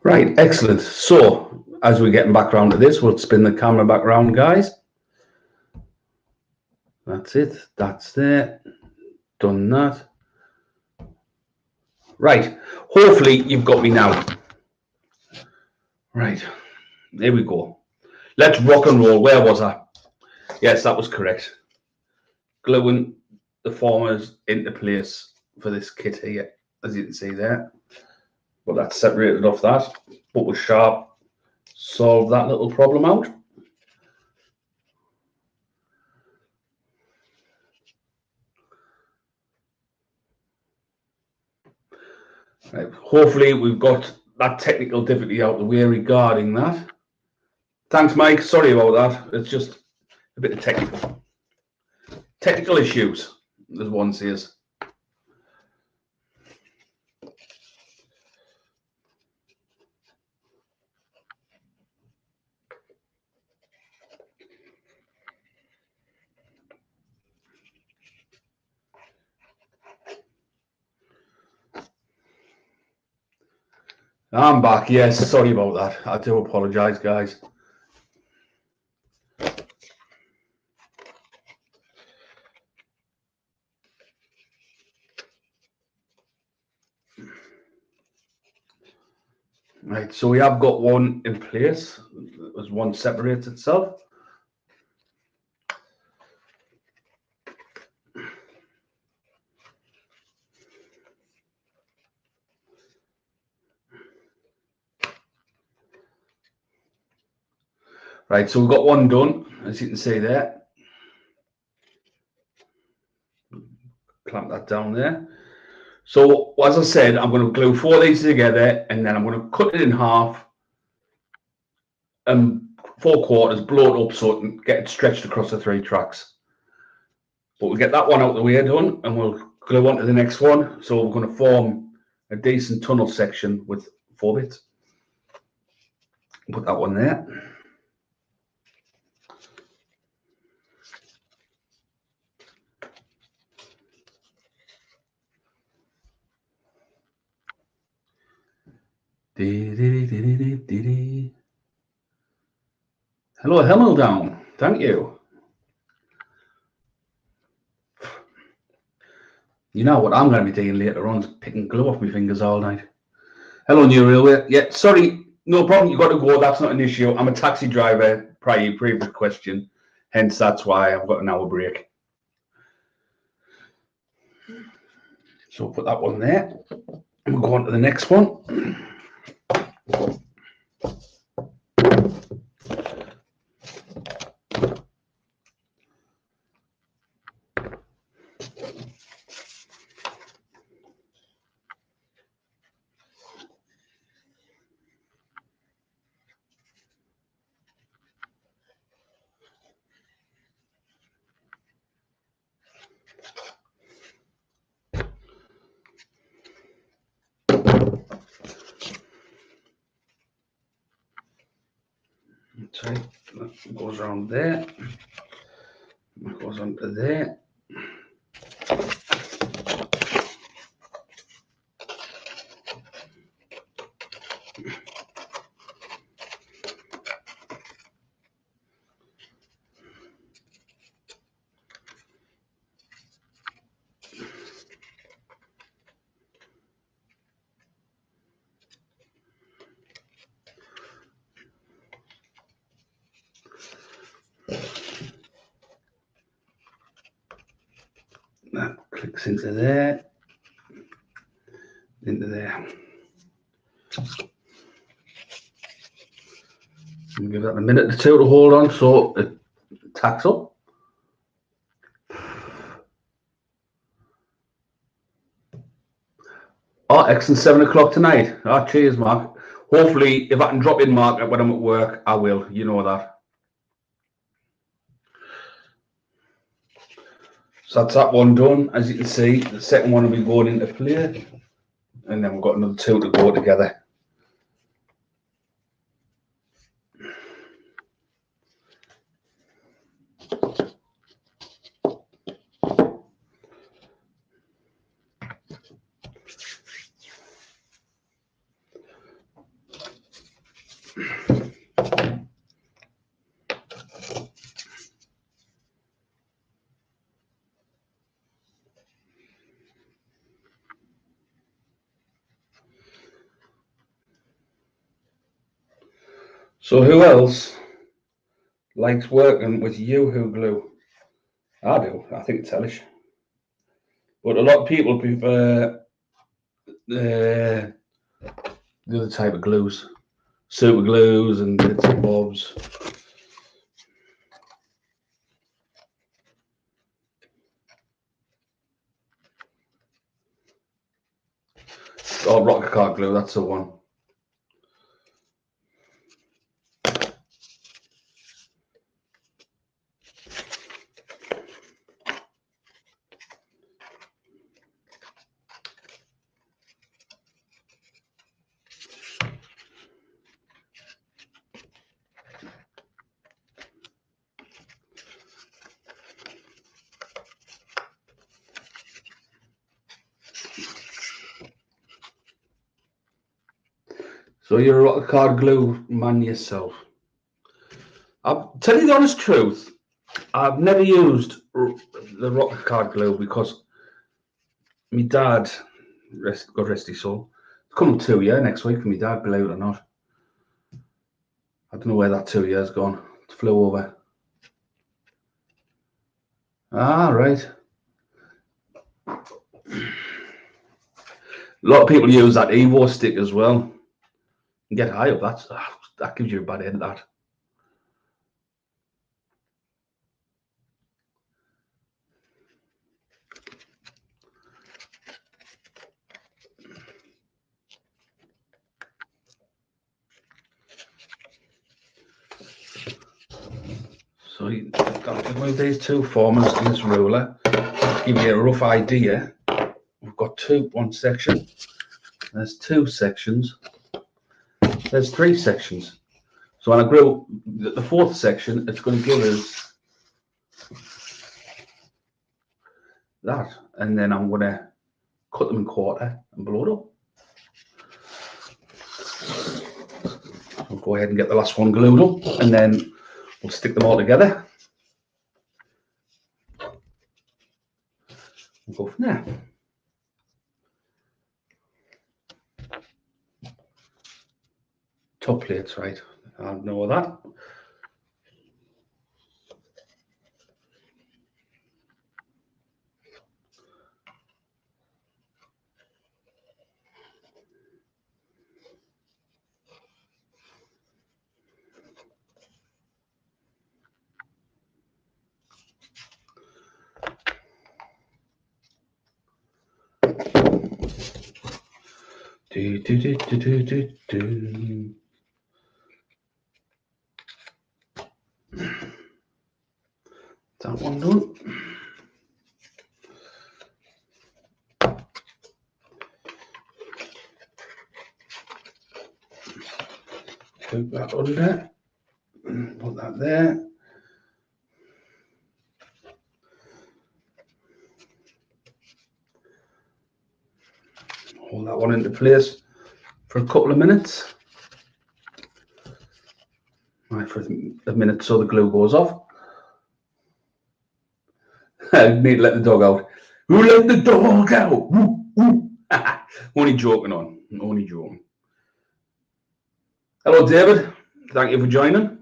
Right, excellent. So, as we're getting back around to this, we'll spin the camera back around, guys. That's it. That's there. Done that. Right. Hopefully, you've got me now. Right. There we go. Let's rock and roll. Where was I? Yes, that was correct. Gluing the formers into place for this kit here, as you can see there. But that's separated off that. But with sharp, solve that little problem out. Right. Hopefully, we've got that technical difficulty out the way regarding that. Thanks, Mike. Sorry about that. It's just a bit of technical issues, as one says. I'm back. Yes, sorry about that. I do apologise, guys. Right, so we have got one in place as one separates itself. Right, so we've got one done, as you can see there. Clamp that down there. So, as I said, I'm going to glue 4 of these together, and then I'm going to cut it in half and 4/4, blow it up so it can get it stretched across the 3 tracks. But we'll get that one out of the way done, and we'll glue on to the next one. So we're going to form a decent tunnel section with 4 bits. Put that one there. Hello, Himmeldown. Thank you. You know what I'm going to be doing later on is picking glue off my fingers all night. Hello, New Railway. Yeah, sorry, no problem. You got to go. That's not an issue. I'm a taxi driver. Previous question. Hence, that's why I've got an hour break. So put that one there. And we'll go on to the next one. Okay, that goes around there. That goes onto there. That clicks into there, into there. And give that a minute or two to hold on so it tacks up. Oh, excellent, 7 o'clock tonight. Oh, cheers, Mark. Hopefully, if I can drop in, Mark, when I'm at work, I will. You know that. So that's that one done. As you can see, the second one will be going into play. And then we've got another 2 to go together. So who else likes working with Yoo-Hoo glue? I do. I think it's hellish. But a lot of people prefer the other type of glues. Super glues and bits and bobs. Oh, rocker card glue, that's the one. So you're a rocker card glue man yourself. I'll tell you the honest truth. I've never used the rocker card glue because my dad, God rest his soul, it's coming 2 years next week for my dad, believe it or not. I don't know where that 2 years gone. It flew over. Ah, right. A lot of people use that Evo stick as well. You get high up, that gives you a bad head, that. So you got to move these two formers to this ruler. Give you a rough idea. We've got one section. There's two sections. There's three sections. So when I glue the fourth section, it's going to give us that. And then I'm going to cut them in quarter and blow it up. I'll go ahead and get the last one glued up, and then we'll stick them all together. We'll go from there. Top plates, right? I know that. That one done. Put that under. Put that there. Hold that one into place for a couple of minutes. Right, for a minute so the glue goes off. I need to let the dog out. Who let the dog out? Woo, woo. Only joking on. Only joking. Hello, David. Thank you for joining.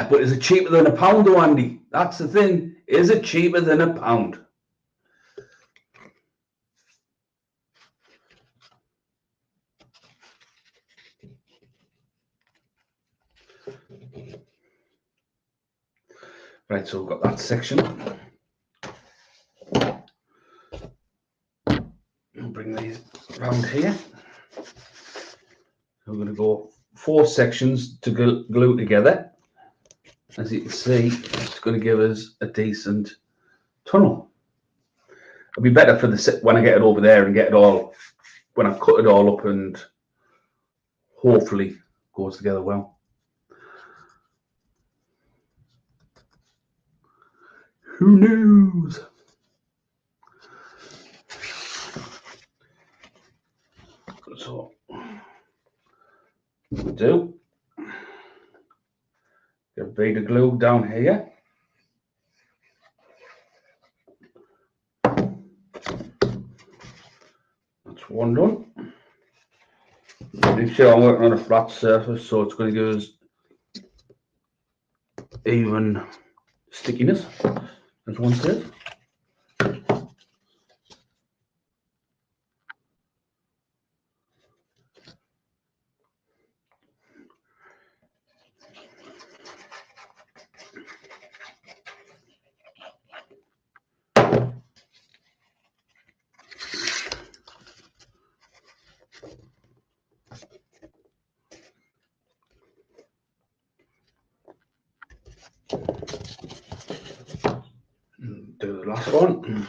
But is it cheaper than a pound, though, Andy? That's the thing. Is it cheaper than a pound? Right, so we've got that section. I'll bring these around here. We're going to go 4 sections to glue together. As you can see, it's going to give us a decent tunnel. It'll be better for the when I get it over there and get it all, when I cut it all up, and hopefully goes together well. Who knows? So, do get a bit of glue down here. That's one done. Make sure I'm working on a flat surface, so it's going to give us even stickiness, as one says. Do the last one.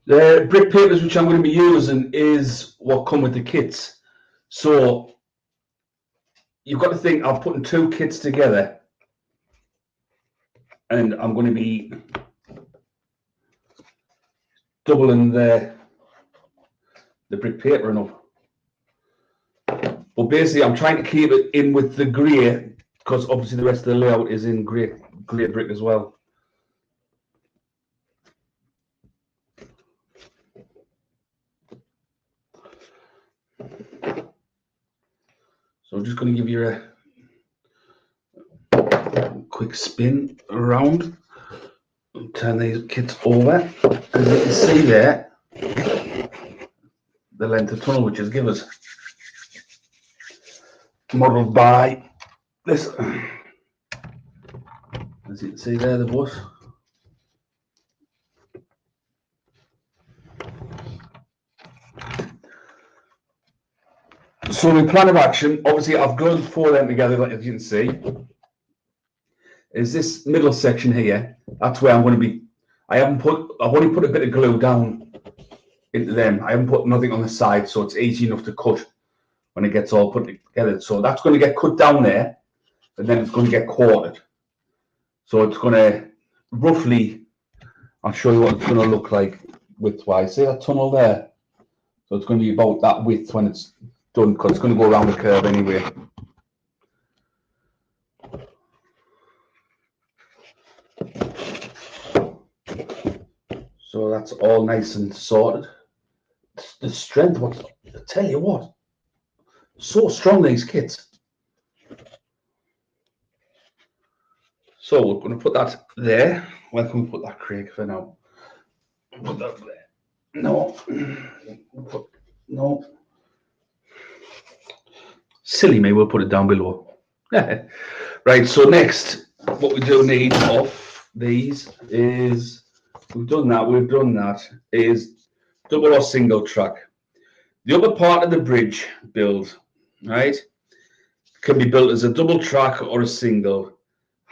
The brick papers which I'm going to be using is what come with the kits. So you've got to think I'm putting two kits together, and I'm going to be doubling the brick paper enough. But basically I'm trying to keep it in with the grey, because obviously the rest of the layout is in grey brick as well. So I'm just going to give you a quick spin around and turn these kits over. As you can see there, the length of tunnel which is given us, modelled by this. As you can see there, the bus. So the plan of action, obviously I've glued four of them together, like as you can see, is this middle section here. That's where I'm going to be. I've only put a bit of glue down into them. I haven't put nothing on the side, so it's easy enough to cut when it gets all put together. So that's going to get cut down there, and then it's going to get quartered. So it's going to roughly, I'll show you what it's going to look like width-wise. See that tunnel there? So it's going to be about that width when it's done, because it's going to go around the curve anyway. So that's all nice and sorted. The strength, what I tell you what, so strong these kits. So we're going to put that there. Where can we put that, Craig, for now? Put that there. No. No. Silly me, we'll put it down below. Right, so next, what we do need of these is, we've done that, is double or single track. The upper part of the bridge build, right, can be built as a double track or a single.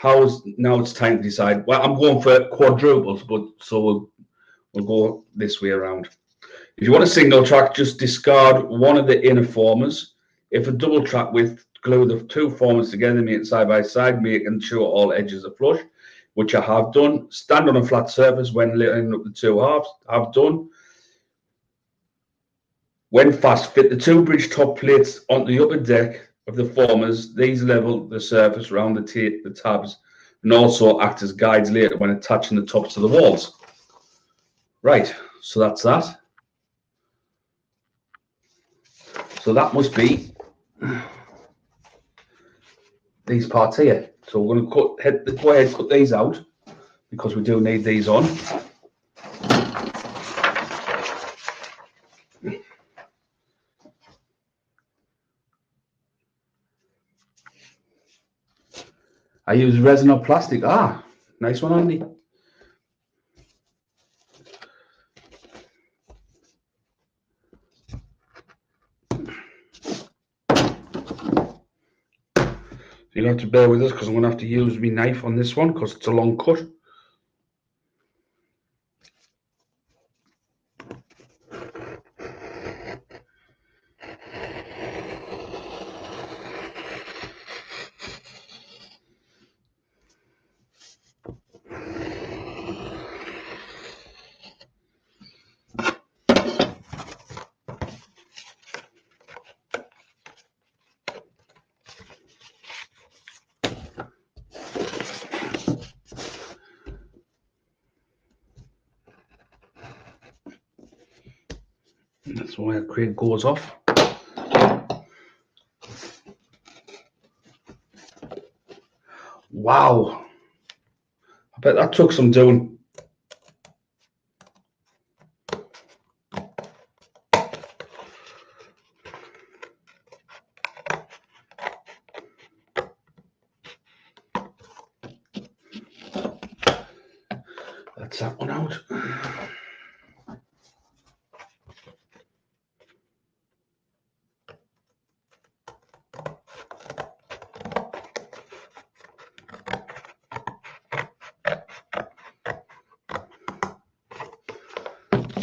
Now it's time to decide. Well, I'm going for quadruples, but so we'll go this way around. If you want a single track, just discard one of the inner formers. If a double track with, glue the two formers together, make it side by side, making sure all edges are flush, which I have done. Stand on a flat surface when lining up the two halves, I've done. When fast, fit the two bridge top plates onto the upper deck of the formers. These level the surface around the tabs and also act as guides later when attaching the tops to the walls. Right, so that's that. So that must be these parts here. So we're going to go ahead and cut these out, because we do need these on. I use resin or plastic. Ah, nice one, Andy. You'll have to bear with us because I'm going to have to use my knife on this one because it's a long cut. That's why the crate goes off. Wow. I bet that took some doing. That's that one out.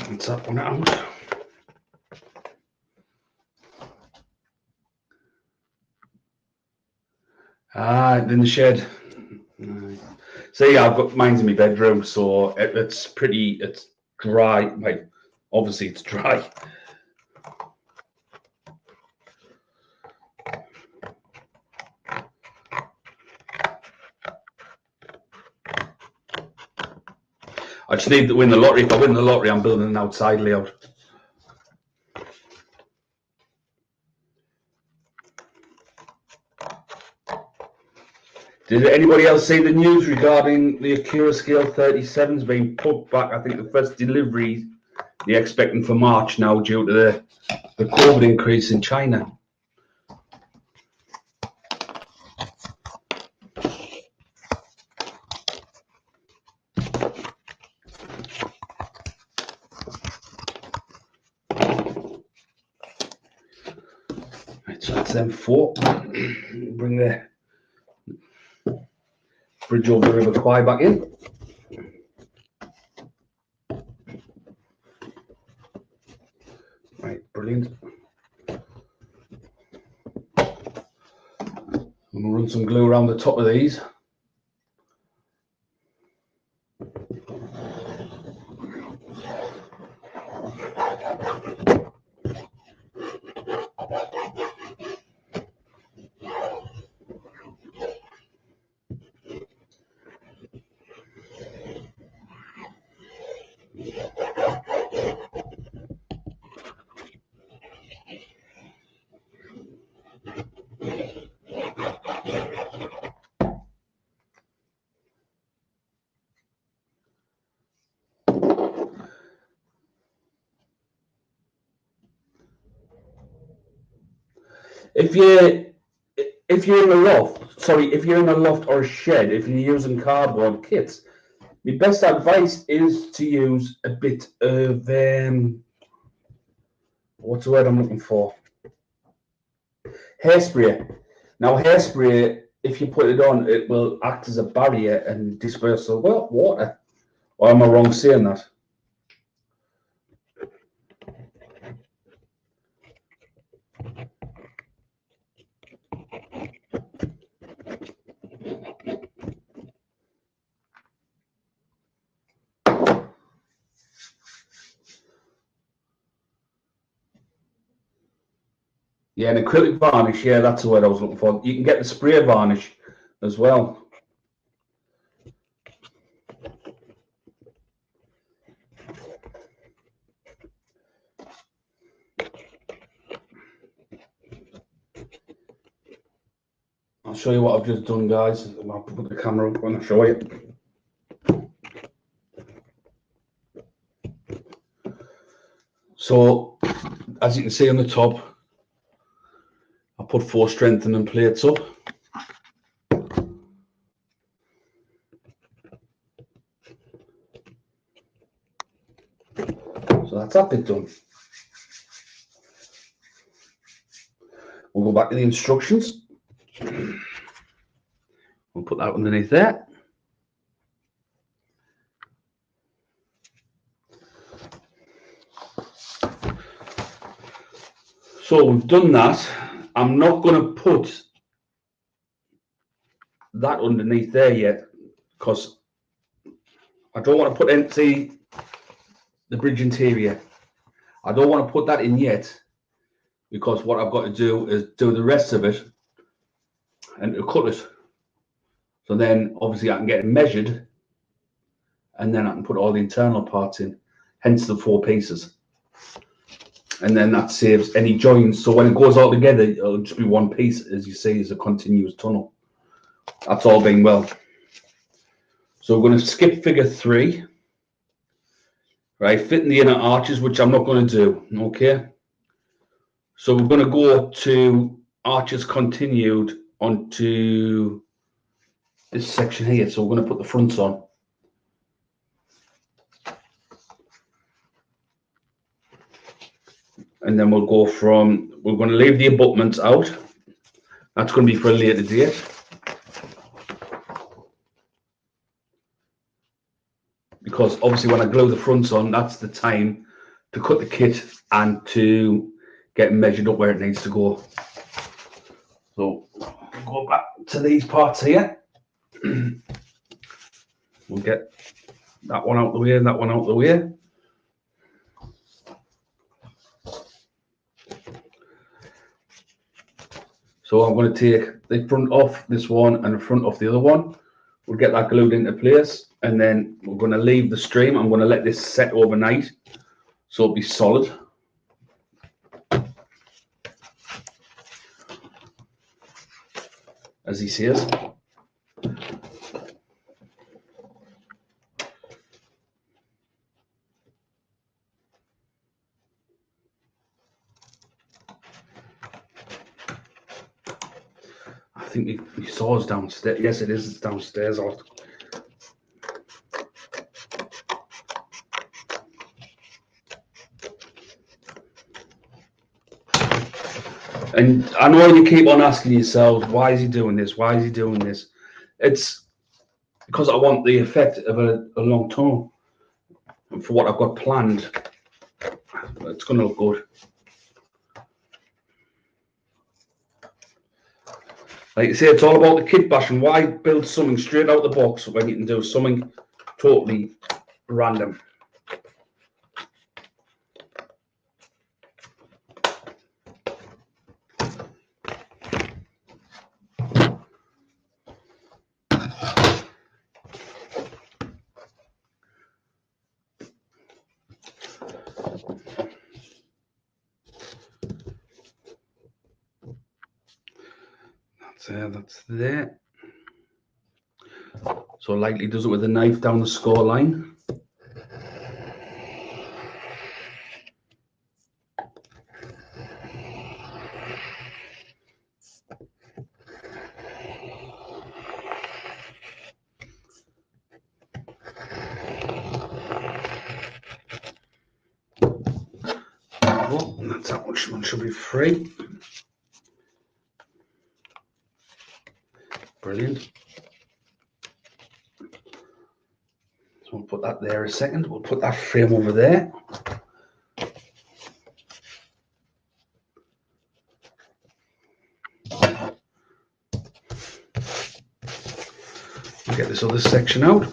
That's that one out. In the shed. See, I've got mine's in my bedroom, so it's dry. Like, obviously it's dry. I just need to win the lottery. If I win the lottery, I'm building an outside layout. Did anybody else see the news regarding the Acura Scale 37s being put back? I think the first delivery they're expecting for March now due to the COVID increase in China. Right, so that's them four. Bring the bridge over the River Kwai back in. Right, brilliant. I'm going to run some glue around the top of these. If you're in a loft or a shed, if you're using cardboard kits, my best advice is to use a bit of what's the word I'm looking for? Hairspray. Now, hairspray, if you put it on, it will act as a barrier and disperse the water. Or am I wrong saying that? Yeah, an acrylic varnish. Yeah, that's the word I was looking for. You can get the spray varnish as well. I'll show you what I've just done, guys. I'll put the camera up when I show you. So, as you can see on the top, I put 4 strengthening plates up. So that's that bit done. We'll go back to the instructions. put that underneath there. So we've done that. I'm not going to put that underneath there yet because I don't want to put the bridge interior. I don't want to put that in yet because what I've got to do is do the rest of it and to cut it. So then obviously I can get it measured and then I can put all the internal parts in, hence the 4 pieces. And then that saves any joins. So when it goes all together, it'll just be one piece, as you see, as a continuous tunnel. That's all being well. So we're going to skip figure 3. Right, fitting the inner arches, which I'm not going to do, okay? So we're going to go to arches continued onto this section here. So we're going to put the fronts on. And then we'll go from, we're going to leave the abutments out. That's going to be for a later date. Because obviously when I glue the fronts on, that's the time to cut the kit and to get measured up where it needs to go. So we'll go back to these parts here. We'll get that one out the way and that one out the way. So I'm going to take the front off this one and the front off the other one. We'll get that glued into place and then we're going to leave the stream. I'm going to let this set overnight so it'll be solid. As he says. I think we saw us downstairs. Yes, it is. It's downstairs. And I know you keep on asking yourselves, why is he doing this? Why is he doing this? It's because I want the effect of a long tunnel. And for what I've got planned, it's going to look good. Like I say, it's all about the kit bashing. Why build something straight out the box when you can do something totally random? That's there. So lightly does it with a knife down the score line. Oh, that's that much. One should be free. Brilliant. So we'll put that there a second. We'll put that frame over there. We'll get this other section out.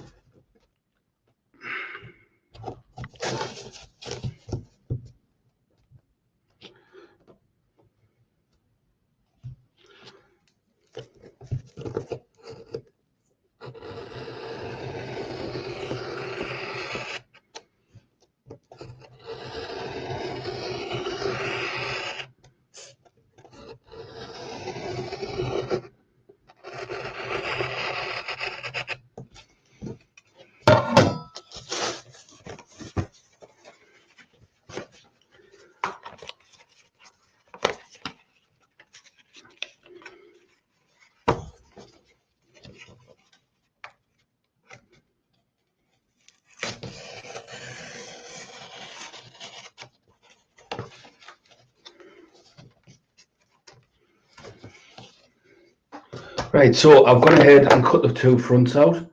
Right, so I've gone ahead and cut the two fronts out, and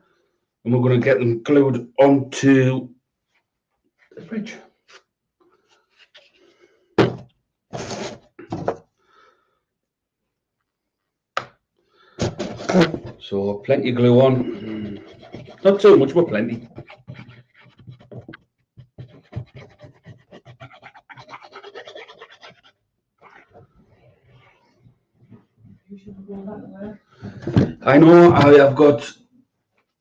we're going to get them glued onto the bridge. So plenty of glue on, not too much, but plenty. I know, I've got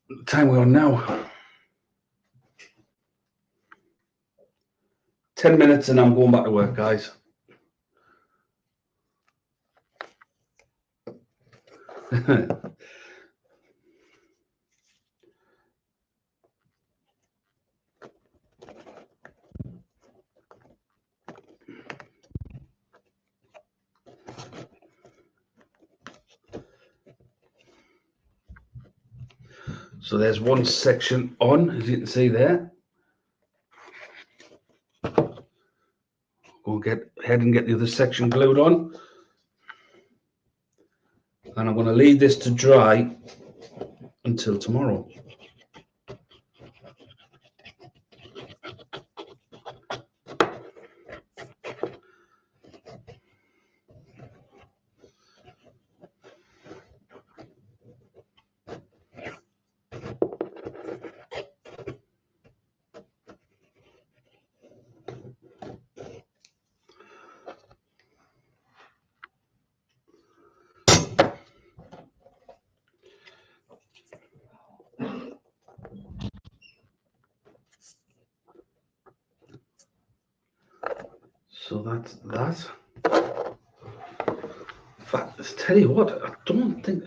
the time we're on now. 10 minutes and I'm going back to work, guys. So there's one section on, as you can see there. We'll get ahead and get the other section glued on. And I'm going to leave this to dry until tomorrow. So that's that. In fact, let's tell you what, I don't think...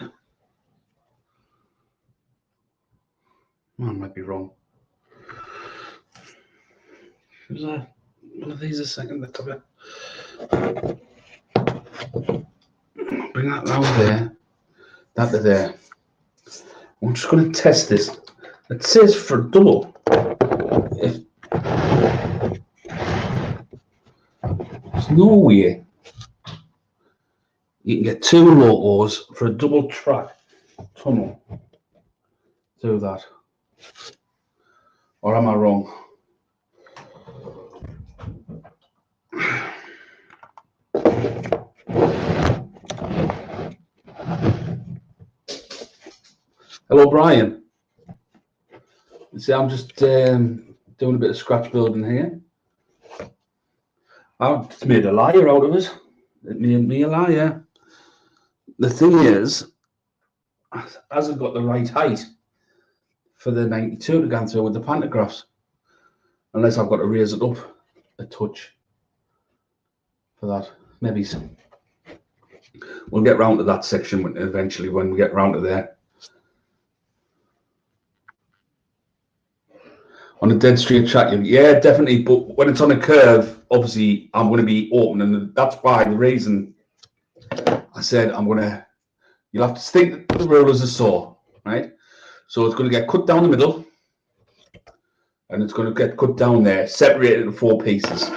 I might be wrong. Was one of these a second? Let's have it. Bring that round there. That to there. I'm just going to test this. It says for double. There's no way you can get two locos for a double track tunnel. Do that. Or am I wrong? Hello, Brian. See, I'm just doing a bit of scratch building here. I've just made a liar out of it. It made me a liar. The thing is, has it got the right height for the 92 to go through with the pantographs? Unless I've got to raise it up a touch for that. Maybe we'll get round to that section eventually when we get round to there. On a dead straight track, yeah, definitely. But when it's on a curve, obviously I'm going to be open, and that's why the reason I said you'll have to think that the rollers are saw, right? So it's going to get cut down the middle, and it's going to get cut down there, separated into 4 pieces.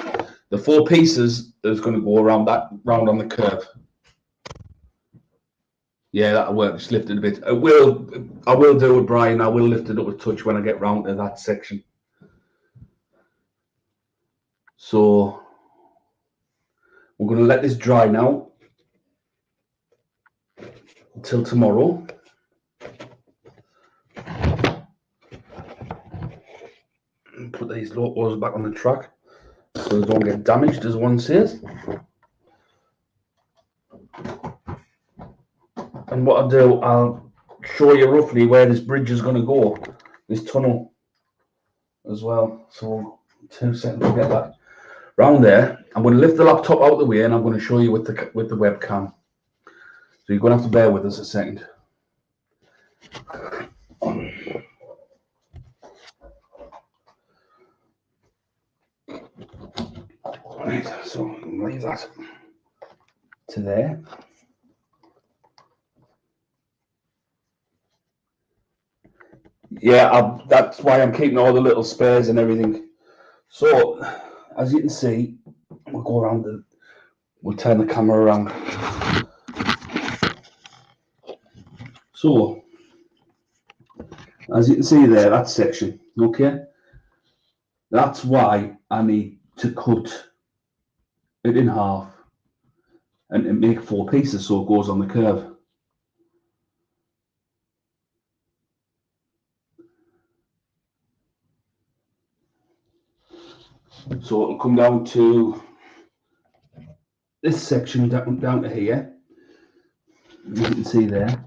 The 4 pieces is going to go round on the curve. Yeah, that'll work. Just lift it a bit. I will do it, Brian. I will lift it up a touch when I get round to that section. So we're going to let this dry now until tomorrow. And put these locos back on the track so they don't get damaged, as one says. And what I'll do, I'll show you roughly where this bridge is going to go, this tunnel as well. So 2 seconds to get that round there. I'm going to lift the laptop out of the way, and I'm going to show you with the webcam. So you're going to have to bear with us a second. Right, so leave that to there. Yeah, that's why I'm keeping all the little spares and everything. So, as you can see, we'll go around we'll turn the camera around. So, as you can see there, that section, okay? That's why I need to cut it in half and make 4 pieces so it goes on the curve. So it'll come down to this section down to here. You can see there.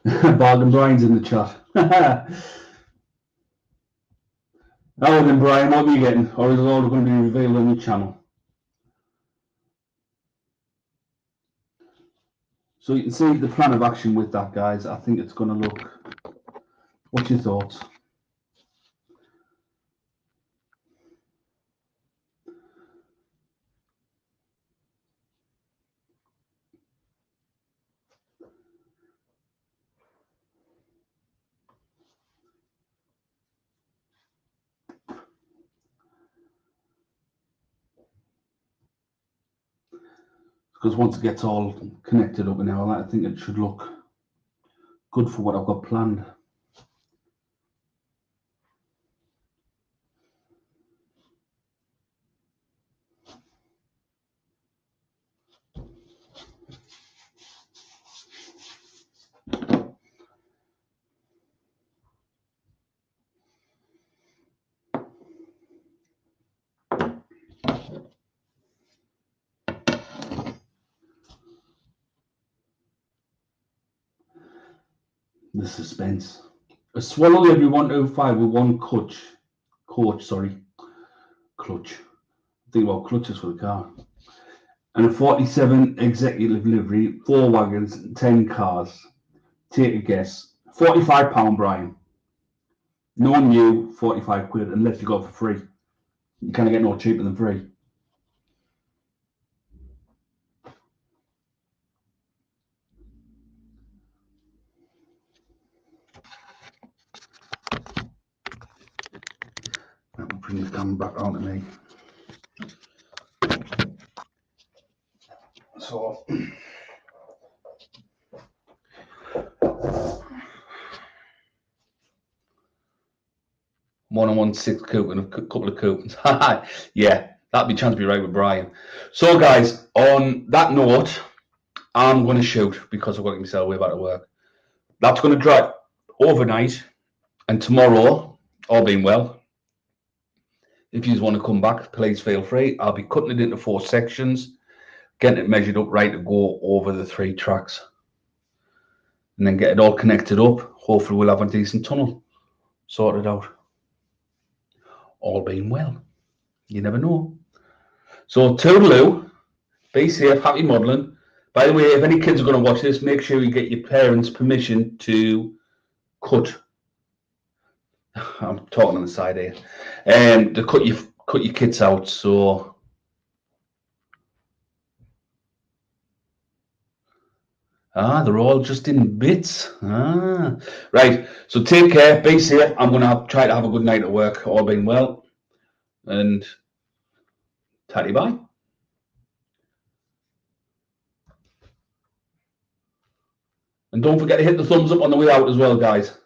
Bargain Brian's in the chat. Now then, Brian, what are you getting? Or is it all going to be revealed on the channel? So you can see the plan of action with that, guys. I think it's going to look... What's your thoughts? Because once it gets all connected up and all that, I think it should look good for what I've got planned. The suspense. A Swallow Livery 125 with one clutch. Clutch. Think about clutches for the car. And a 47 executive livery, 4 wagons, 10 cars. Take a guess. £45, Brian. No new, 45 quid, unless you go for free. You can't get no cheaper than free. That will bring the camera back on to me. So, 1 and 1 6 coupon, a couple of coupons. Yeah, that'd be chance to be right with Brian. So, guys, on that note, I'm going to shoot because I've got to get myself way back to work. That's going to dry overnight, and tomorrow, all being well, if you want to come back, please feel free. I'll be cutting it into 4 sections, getting it measured up right to go over the 3 tracks, and then get it all connected up. Hopefully we'll have a decent tunnel sorted out. All being well. You never know. So toodaloo, be safe, happy modelling. By the way, if any kids are going to watch this, make sure you get your parents' permission to cut. I'm talking on the side here. To cut your kits out. So they're all just in bits. Right. So take care. Be safe. I'm going to try to have a good night at work. All being well. And tatty bye. And don't forget to hit the thumbs up on the way out as well, guys.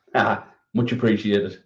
Much appreciated.